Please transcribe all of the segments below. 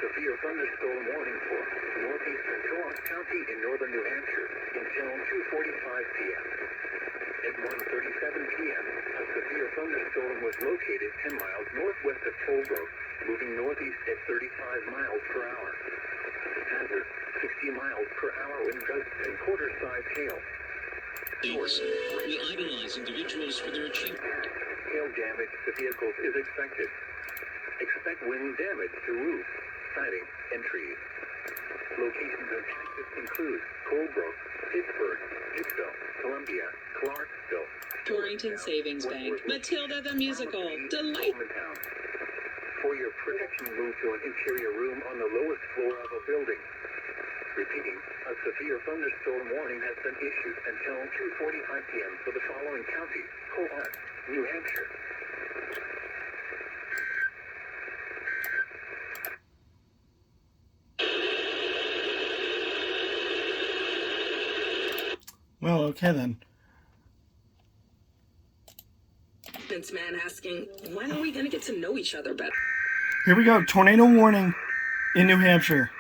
severe thunderstorm warning for northeastern County in northern New Hampshire until 2:45 p.m. At 1:37 p.m., a severe thunderstorm was located 10 miles northwest of Colebrook, moving northeast at 35 miles per hour. Hazard, 60 miles per hour wind gusts and quarter-size hail. Source, we idolize individuals for their achievement. Hail damage to vehicles is expected. Expect wind damage to roofs, siding, and trees. Locations in Texas include Colebrook, Pittsburgh, Hicksville, Columbia, Clarksville, Torrington Savings Bank, Matilda the Musical, Delight. For your protection, move to an interior room on the lowest floor of a building. Repeating, a severe thunderstorm warning has been issued until 2:45 p.m. for the following counties: Cohart, New Hampshire. Well, okay then. Man asking, when are we going to get to know each other better? Here we go. Tornado warning in New Hampshire.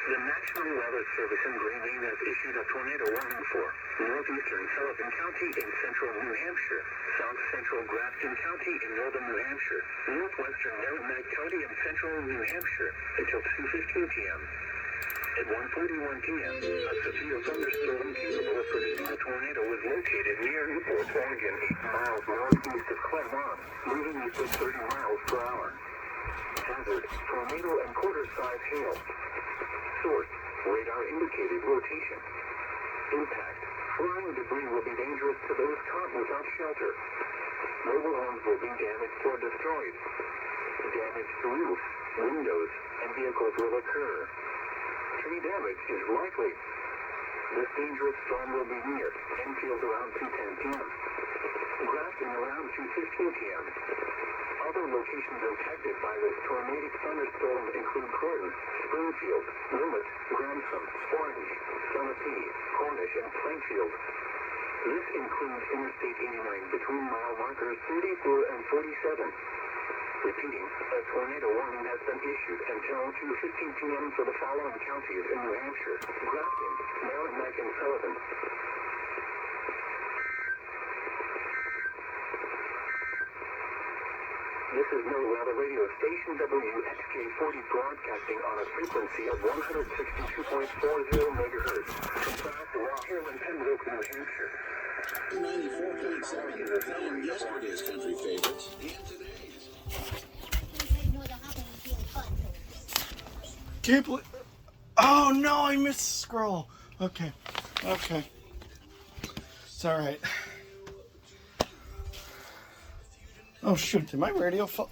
The National Weather Service in Green has issued a tornado warning for northeastern Sullivan County in central New Hampshire, south central Grafton County in northern New Hampshire, northwestern Merrimack County in central New Hampshire until 2:15 p.m. At 1:41 p.m., a severe thunderstorm capable of producing a tornado was located near Newport, Oregon, 8 miles northeast of Claremont, moving east at 30 miles per hour. Hazard, tornado and quarter-size hail. Source, radar indicated rotation. Impact, flying debris will be dangerous to those caught without shelter. Mobile homes will be damaged or destroyed. Damage to roofs, windows, and vehicles will occur. Tree damage is likely. This dangerous storm will be near Enfield around 2:10 p.m. Grafton around 2:15 p.m. Other locations affected by this tornadic thunderstorm include Croydon, Springfield, Wilmot, Grantham, Orange, Sunapee, Cornish, and Plainfield. This includes Interstate 89 between mile markers 34 and 47. Repeating, a tornado warning has been issued until 2:15 p.m. for the following counties in New Hampshire: Grafton, Merrimack, and Sullivan. This is No Weather Radio Station WXK40 broadcasting on a frequency of 162.40 megahertz from South Rockhill and Pembroke, New Hampshire. 94.7, we're playing yesterday's country favorites and today's. Can't believe. Oh no, I missed the scroll. Okay. It's alright. Oh shoot, did my radio fall?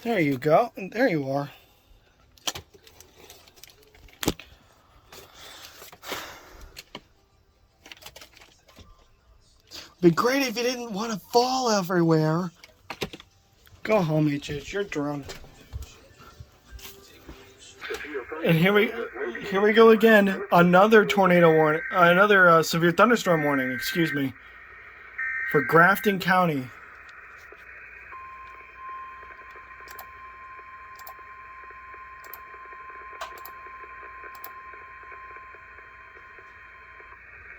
There you go. There you are. Be great if you didn't want to fall everywhere. Go home, HH. You're drunk. And here we go again. Another tornado warning. Another severe thunderstorm warning. Excuse me. For Grafton County.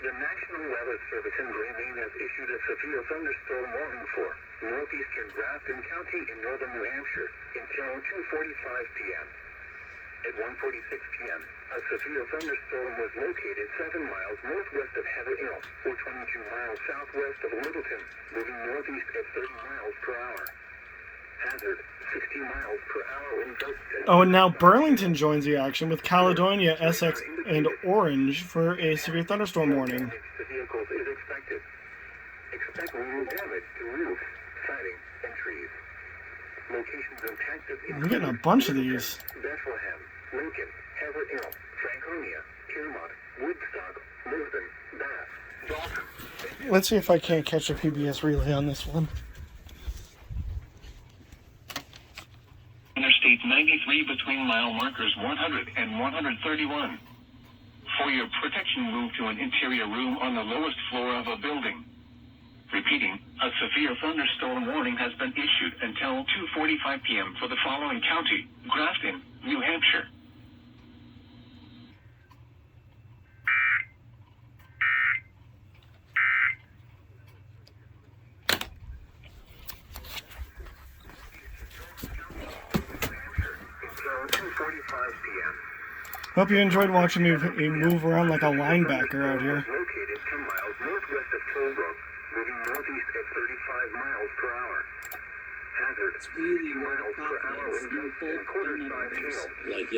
The National Weather Service in Green has issued a severe thunderstorm warning for northeastern Grafton County in northern New Hampshire until 2:45 p.m. At 1:46 p.m., a severe thunderstorm was located 7 miles northwest of Heather Hill, or 22 miles southwest of Littleton, moving northeast at 30 miles per hour. Hazard, 60 miles per hour in gusts. Oh, and now Burlington joins the action with Caledonia, Essex, and Orange for a severe thunderstorm warning. The vehicles is expected. Expect wind damage to roofs, siding, and trees. Locations in Texas I'm getting a bunch of these. Bethlehem, Lincoln, Heather Hill, Franconia, Piermont, Woodstock, Lisbon, Bath, Dalton. Let's see if I can't catch a PBS relay on this one. Interstate 93 between mile markers 100 and 131. For your protection, move to an interior room on the lowest floor of a building. Repeating, a severe thunderstorm warning has been issued until 2:45 p.m. for the following county: Grafton, New Hampshire. Until 2:45 p.m. Hope you enjoyed watching me move around like a linebacker out here. Located 10 miles northwest of Tollbrook, moving northeast at 35 miles per hour. Hazard, It's really 60 miles per hour confidence. winds You're both and quarter-size tornadoes. hail. Like